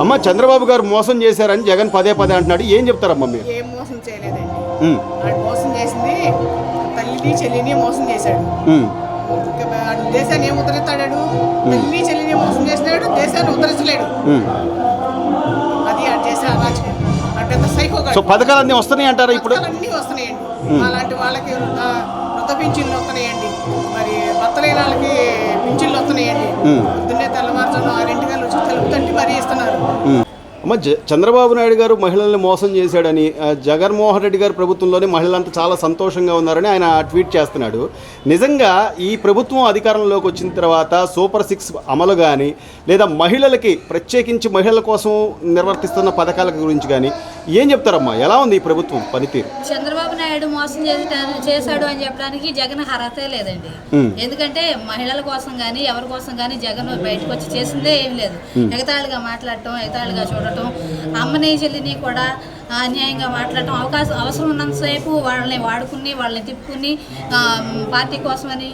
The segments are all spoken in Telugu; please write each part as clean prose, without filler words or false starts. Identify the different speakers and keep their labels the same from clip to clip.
Speaker 1: అమ్మ చంద్రబాబు గారు మోసం చేశారని జగన్ పదే పదే అంటున్నాడు, ఏం చెప్తారమ్మా మీరు?
Speaker 2: ఏం మోసం చేయలేదండి. వాడు మోసం చేసింది తల్లిని చెల్లిని మోసం చేశాడు. దేశాన్ని ఏం ఉద్ధరిస్తాడు? తల్లిని చెల్లిని మోసం చేసినాడు, దేశాన్ని ఉద్ధరించలేడు. అది ఆడు చేసే అరాచకం. పెద్ద సైకో.
Speaker 1: సో పథకాలన్నీ వస్తున్నాయి అంటారా ఇప్పుడు?
Speaker 2: అన్నీ వస్తున్నాయండి. అలాంటి వాళ్ళకి వృద్ధ పింఛన్లు వస్తున్నాయండి, మరి భర్తలైన వాళ్ళకి పింఛన్లు వస్తున్నాయండి. పొద్దున్నే తెల్లవారుజామున 6 గంటలు వచ్చి తెలుపుతండి మరీ ఇస్తున్నారు.
Speaker 1: అమ్మ చంద్రబాబు నాయుడు గారు మహిళల్ని మోసం చేశాడని, జగన్మోహన్ రెడ్డి గారి ప్రభుత్వంలోనే మహిళలంతా చాలా సంతోషంగా ఉన్నారని ఆయన ట్వీట్ చేస్తున్నాడు. నిజంగా ఈ ప్రభుత్వం అధికారంలోకి వచ్చిన తర్వాత సూపర్ 6 అమలు కానీ, లేదా మహిళలకి ప్రత్యేకించి మహిళల కోసం నిర్వర్తిస్తున్న పథకాల గురించి కానీ ఏం చెప్తారమ్మా? ఎలా ఉంది ఈ ప్రభుత్వం పనితీరు?
Speaker 3: చంద్రబాబు నాయుడు మోసం చేశాడు అని చెప్పడానికి జగన్ అర్హతే లేదండి. ఎందుకంటే మహిళల కోసం కానీ ఎవరి కోసం కానీ జగన్ బయటకు వచ్చి చేసిందే ఏం లేదు. ఎగతాళిగా మాట్లాడటం, ఎగతాళిగా చూడటం, అమ్మని చెల్లిని కూడా అన్యాయంగా మాట్లాడటం, అవసరం ఉన్నంతసేపు వాళ్ళని వాడుకుని వాళ్ళని తిప్పుకుని పార్టీ కోసమని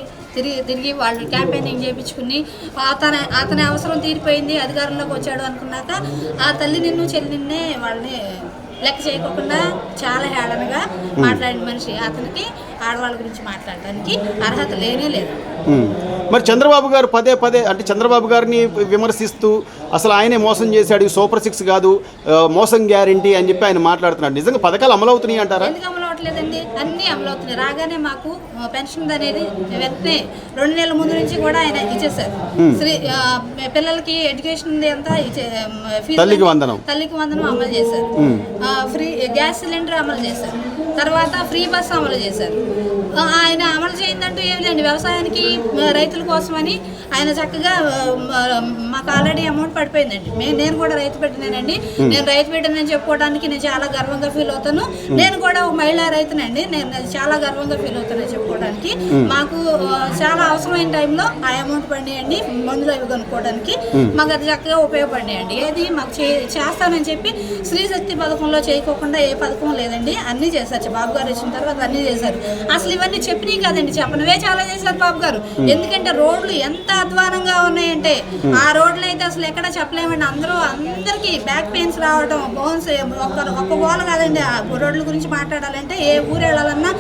Speaker 3: తిరిగి వాళ్ళు క్యాంపెయినింగ్ చేయించుకుని అతని అవసరం తీరిపోయింది, అధికారంలోకి వచ్చాడు అనుకున్నాక ఆ తల్లి నిన్ను చెల్లిన్నే వాళ్ళని లెక్క చేయకుండా చాలా హేళనగా మాట్లాడిన మనిషి. అతనికి ఆడవాళ్ళ గురించి మాట్లాడడానికి అర్హత లేనే లేదు.
Speaker 1: మరి చంద్రబాబు గారు పదే పదే అంటే చంద్రబాబు గారిని విమర్శిస్తూ అసలు ఆయనే మోసం చేశాడు, సూపర్ 6 కాదు మోసం గ్యారంటీ అని చెప్పి ఆయన మాట్లాడుతున్నాడు. నిజంగా పథకాలు అమలవుతున్నాయి అంటారా?
Speaker 3: ఎందుకు అమలవట్లేదండి? అన్నీ అమలవుతున్నాయి. రాగానే మాకు పెన్షన్ అనేది వెంటనే 2 నెలల ముందు నుంచి కూడా ఆయన ఇచ్చేసారు. పిల్లలకి ఎడ్యుకేషన్ అంతా
Speaker 1: తల్లికి వందనం
Speaker 3: అమలు చేశారు. ఫ్రీ గ్యాస్ సిలిండర్ అమలు చేశారు. తర్వాత ఫ్రీ బస్ అమలు చేశారు. ఆయన అమలు చేయిందంటూ ఏమి లేండి. వ్యవసాయానికి రైతుల కోసమని ఆయన చక్కగా మాకు ఆల్రెడీ అమౌంట్ పడిపోయిందండి. నేను కూడా రైతు పెట్టినానండి. నేను రైతు పెట్టినని చెప్పుకోవడానికి నేను చాలా గర్వంగా ఫీల్ అవుతాను. నేను కూడా ఒక మహిళా రైతునండి. నేను చాలా గర్వంగా ఫీల్ అవుతానని చెప్పుకోవడానికి. మాకు చాలా అవసరమైన టైంలో ఆ అమౌంట్ పడినాయండి. మందులు అవి కొనుక్కోవడానికి మాకు అది చక్కగా ఉపయోగపడినాయండి. ఏది మాకు చేస్తానని చెప్పి స్త్రీశక్తి పథకంలో చేయకోకుండా ఏ పథకం లేదండి. అన్నీ చేశారు. బాబు గారు వచ్చిన తర్వాత అన్నీ చేశారు. అసలు ఇవన్నీ చెప్పినవి కాదండి, చెప్పనివే చాలా చేశారు బాబు గారు. ఎందుకంటే రోడ్లు ఎంత అధ్వానంగా ఉన్నాయంటే ఆ రోడ్లు అయితే అసలు ఎక్కడ చెప్పలేమండి. అందరికీ బ్యాక్ పెయిన్స్ రావడం, బోన్స్ ఒక్క గోల కాదండి. ఆ రోడ్ల గురించి మాట్లాడాలంటే ఏ ఊరు వెళ్ళాలన్నా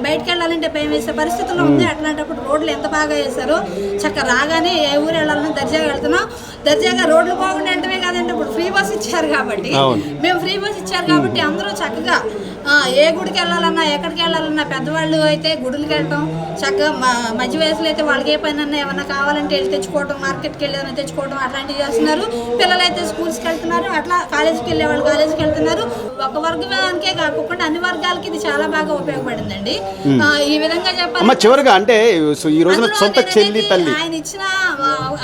Speaker 3: బయటకు వెళ్ళాలంటే భయం వేసే పరిస్థితుల్లో ఉంది. అట్లాంటప్పుడు రోడ్లు ఎంత బాగా వేశారో, చక్కగా రాగానే ఏ ఊరు వెళ్ళాలన్నా దర్జాగా వెళ్తున్నాం. దర్జాగా రోడ్లు బాగుండే అంటే కాదండి, ఇప్పుడు ఫ్రీ బస్ ఇచ్చారు కాబట్టి, మేము ఫ్రీ బస్ ఇచ్చారు కాబట్టి అందరూ చక్కగా ఏ గుడికి వెళ్ళాలన్నా ఎక్కడికి వెళ్ళాలన్నా పెద్దవాళ్ళు అయితే గుడులకి వెళ్ళటం, చక్కగా మధ్య వయసులో అయితే వాళ్ళకి ఏ పని అన్నా ఏమన్నా కావాలంటే వెళ్ళి తెచ్చుకోవడం, మార్కెట్కి వెళ్ళి ఏమైనా తెచ్చుకోవడం అట్లాంటివి చేస్తున్నారు. పిల్లలు అయితే స్కూల్స్కి వెళ్తున్నారు, అట్లా కాలేజీకి వెళ్ళే వాళ్ళు కాలేజీకి వెళ్తున్నారు. ఒక వర్గానికే కాకుండా అన్ని వర్గాలకి ఇది చాలా బాగా ఉపయోగపడిందండి. ఈ విధంగా చెప్పాలి.
Speaker 1: చివరిగా అంటే ఈ రోజున సొంత చెల్లి తల్లి
Speaker 3: ఆయన ఇచ్చిన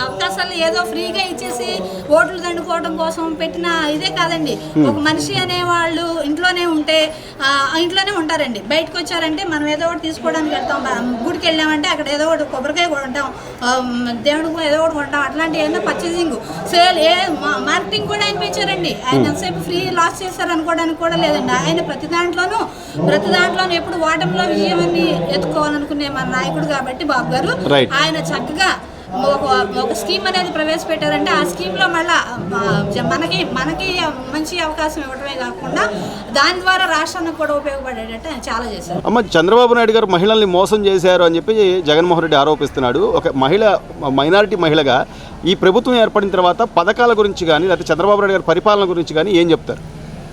Speaker 3: అవకాశాలు ఏదో ఫ్రీగా ఇచ్చేసి ఓట్లు దండుకోవడం కోసం పెట్టిన ఇదే కాదండి. ఒక మనిషి అనేవాళ్ళు ఇంట్లోనే ఉంటారండి. బయటకు వచ్చారంటే మనం ఏదో ఒకటి తీసుకోవడానికి వెళ్తాం. గుడికి వెళ్ళామంటే అక్కడ ఏదో ఒకటి కొబ్బరికాయ కొంటాం, దేవుడికి ఏదో ఒకటి కొంటాం. అట్లాంటి ఏదైనా పర్చేసింగ్ సేల్ మార్కెటింగ్ కూడా ఆయన పెంచారండి. ఆయన ఎంతసేపు ఫ్రీ లాస్ చేశారు అనుకోవడానికి కూడా లేదండి. ఆయన ప్రతి దాంట్లోనూ ఎప్పుడు ఓటమిలో విజయాన్ని ఎత్తుకోవాలనుకునే మన నాయకుడు కాబట్టి బాబు గారు ఆయన చక్కగా ఒక స్కీమ్ అనేది ప్రవేశపెట్టారంటే ఆ స్కీమ్లో మళ్ళీ మనకి మంచి అవకాశం ఇవ్వడమే కాకుండా దాని ద్వారా రాష్ట్రానికి కూడా ఉపయోగపడేటట్టు ఆయన చాలా చేశారు.
Speaker 1: అమ్మ చంద్రబాబు నాయుడు గారు మహిళల్ని మోసం చేశారు అని చెప్పి జగన్మోహన్ రెడ్డి ఆరోపిస్తున్నాడు. ఒక మైనారిటీ మహిళగా ఈ ప్రభుత్వం ఏర్పడిన తర్వాత పథకాల గురించి కానీ లేకపోతే చంద్రబాబు నాయుడు గారి పరిపాలన గురించి కానీ ఏం చెప్తారు?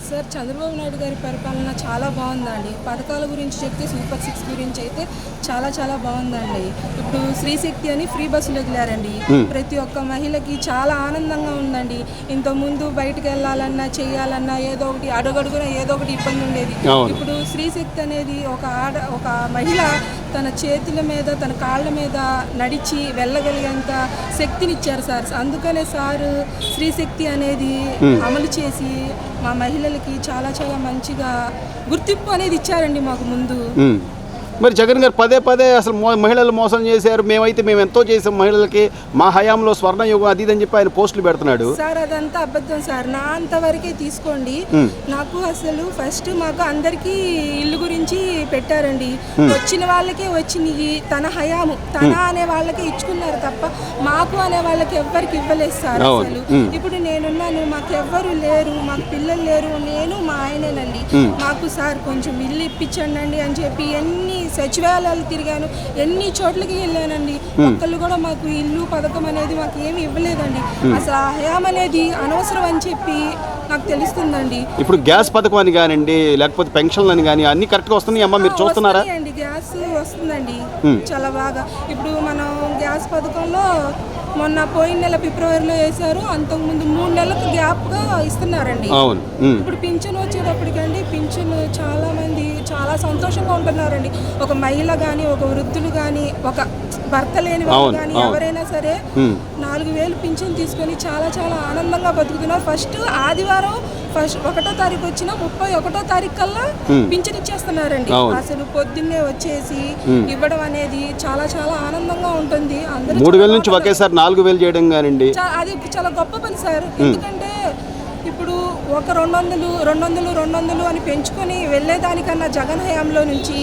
Speaker 4: సార్, చంద్రబాబు నాయుడు గారి పరిపాలన చాలా బాగుందండి. పథకాల గురించి చెప్తే సూపర్ 6 గురించి అయితే చాలా బాగుందండి. ఇప్పుడు స్త్రీశక్తి అని ఫ్రీ బస్సులు వదిలారండి. ప్రతి ఒక్క మహిళకి చాలా ఆనందంగా ఉందండి. ఇంతకుముందు బయటకు వెళ్ళాలన్నా చేయాలన్నా ఏదో ఒకటి అడుగడుగున ఏదో ఒకటి ఇబ్బంది ఉండేది. ఇప్పుడు స్త్రీశక్తి అనేది ఒక మహిళ తన చేతుల మీద తన కాళ్ళ మీద నడిచి వెళ్ళగలిగేంత శక్తినిచ్చారు సార్. అందుకనే సారు స్త్రీశక్తి అనేది అమలు చేసి మా మహిళలకి చాలా మంచిగా గుర్తింపు అనేది ఇచ్చారండి మాకు ముందు.
Speaker 1: మరి జగన్ గారు పదే పదే అసలు మహిళలు మోసం చేశారు, మేము ఎంతో చేసాం మహిళలకి, మా హయాంలో స్వర్ణయుగం అది ఇదని చెప్పి ఆయన పోస్టులు పెడుతున్నాడు.
Speaker 4: సార్ అదంతా అబద్ధం సార్, నా అంతవరకే తీసుకోండి. నాకు అసలు ఫస్ట్ మాకు అందరికీ ఇల్లు గురించి పెట్టారండి. వచ్చిన వాళ్ళకే వచ్చినాయి, తన హయాము తన అనే వాళ్ళకే ఇచ్చుకున్నారు తప్ప మాకు అనే వాళ్ళకి ఎవ్వరికి ఇవ్వలేదు సార్. అసలు ఇప్పుడు నేనున్నాను, మాకు ఎవ్వరు లేరు, మాకు పిల్లలు లేరు, నేను మా ఆయనేనండి. మాకు సార్ కొంచెం ఇల్లు ఇప్పించండి అని చెప్పి ఎన్ని సచివాలయాలు తిరిగాను, ఎన్ని చోట్లకి వెళ్ళానండి. ఒక్కళ్ళు కూడా మాకు ఇల్లు పథకం అనేది మాకు ఏమి ఇవ్వలేదండి. అసలు ఆ హయాం అనేది అనవసరం అని చెప్పి నాకు తెలుస్తుందండి.
Speaker 1: ఇప్పుడు గ్యాస్ పథకం అని కానివ్వండి, లేకపోతే పెన్షన్లు అని కానీ అన్ని కరెక్ట్గా వస్తున్నాయి అమ్మా, మీరు చూస్తున్నారా?
Speaker 4: అండి గ్యాస్ వస్తుందండి చాలా బాగా. ఇప్పుడు మనం గ్యాస్ పథకంలో మొన్న పోయిన నెల ఫిబ్రవరిలో వేశారు, అంతకుముందు 3 నెలలకు గ్యాప్గా ఇస్తున్నారండి.
Speaker 1: అవును.
Speaker 4: ఇప్పుడు పింఛన్ వచ్చేటప్పటికండి పింఛన్ చాలా మంది చాలా సంతోషంగా ఉంటున్నారండి. ఒక మహిళ కానీ, ఒక వృద్ధులు కానీ, ఒక భర్త లేని వాళ్ళు కానీ ఎవరైనా సరే 4,000 పింఛన్ తీసుకొని చాలా చాలా ఆనందంగా బతుకుతున్నారు. ఫస్ట్ ఆదివారం 1వ తారీఖు వచ్చిన 31వ తారీఖు కల్లా పింఛన్ ఇచ్చేస్తున్నారండి. అసలు పొద్దున్నే వచ్చేసి ఇవ్వడం అనేది చాలా చాలా ఆనందంగా ఉంటుంది. అందరూ
Speaker 1: 3,000 నుంచి ఒకేసారి 4,000 చేయడం కానివ్వండి,
Speaker 4: అది చాలా గొప్ప పని సార్. ఎందుకంటే ఇప్పుడు ఒక 200 అని పెంచుకొని వెళ్ళేదానికన్నా జగన్ హయాంలో నుంచి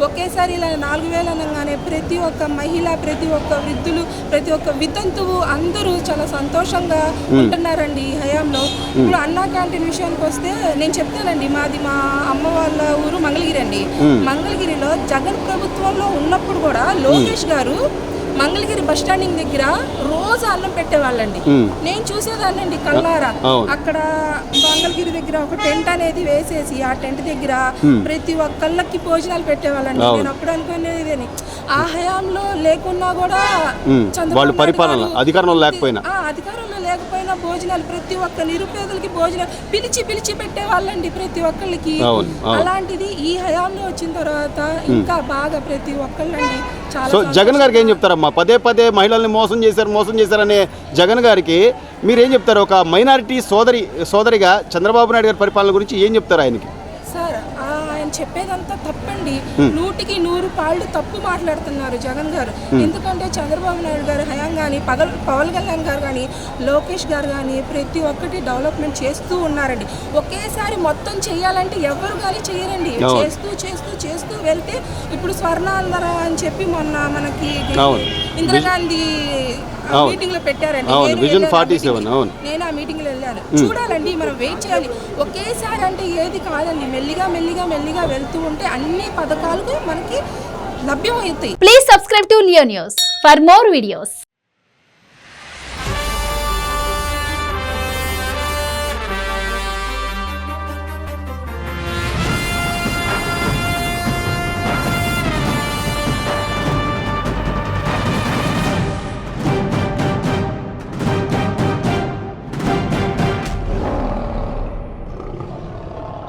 Speaker 4: ఒకేసారి ఇలా 4,000 అనగానే ప్రతి ఒక్క మహిళ, ప్రతి ఒక్క వృద్ధులు, ప్రతి ఒక్క వితంతువు అందరూ చాలా సంతోషంగా ఉంటున్నారండి ఈ హయాంలో. ఇప్పుడు అన్నా క్యాంటీన్ విషయానికి వస్తే నేను చెప్తానండి, మా అమ్మ వాళ్ళ ఊరు మంగళగిరి అండి. మంగళగిరిలో జగన్ ప్రభుత్వంలో ఉన్నప్పుడు కూడా లోకేష్ గారు మంగళగిరి బస్ స్టాండింగ్ దగ్గర రోజు అన్నం పెట్టేవాళ్ళండి. నేను చూసేదాన్నండి కళ్ళారా. అక్కడ మంగళగిరి దగ్గర ఒక టెంట్ అనేది వేసేసి ఆ టెంట్ దగ్గర ప్రతి ఒక్కళ్ళకి భోజనాలు పెట్టేవాళ్ళండి. నేను అప్పుడు అనుకునేది ఆ హయాంలో లేకున్నా కూడా
Speaker 1: వాళ్ళు పరిపాలన అధికారంలో లేకపోయినా
Speaker 4: భోజనాలు ప్రతి ఒక్క నిరుపేదలకి భోజనాలు పిలిచి పెట్టేవాళ్ళండి ప్రతి ఒక్కళ్ళకి. అలాంటిది ఈ హయాంలో వచ్చిన తర్వాత ఇంకా బాగా ప్రతి ఒక్కళ్ళండి చాలా.
Speaker 1: సో జగన్ గారికి ఏం చెప్తారమ్మా? పదే మహిళల్ని మోసం చేశారనే జగన్ గారికి మీరేం చెప్తారు? ఒక మైనారిటీ సోదరిగా చంద్రబాబు నాయుడు గారి పరిపాలన గురించి ఏం చెప్తారు ఆయనకి?
Speaker 4: సార్ ఆయన చెప్పేదంతా తప్పండి. 100కి 100 పాళ్ళు తప్పు మాట్లాడుతున్నారు జగన్ గారు. ఎందుకంటే చంద్రబాబు నాయుడు గారు హయాం కానీ, పవన్ కళ్యాణ్ గారు కానీ, లోకేష్ గారు కానీ ప్రతి ఒక్కటి డెవలప్మెంట్ చేస్తూ ఉన్నారండి. ఒకేసారి మొత్తం చేయాలంటే ఎవరు కానీ చేయరండి. చేస్తూ వెళ్తే ఇప్పుడు స్వర్ణాంధ్ర అని చెప్పి మొన్న మనకి ఇందిరాగాంధీ మీటింగ్ లో పెట్టారండి. నేను ఆ మీటింగ్ లో వెళ్ళాను. చూడాలండి, మనం వెయిట్ చేయాలి. ఒకేసారి అంటే ఏది కాదండి, మెల్లిగా వెళ్తూ ఉంటే అన్ని పథకాలు మనకి లభ్యం అవుతాయి.
Speaker 5: Please subscribe to Leo news for more videos.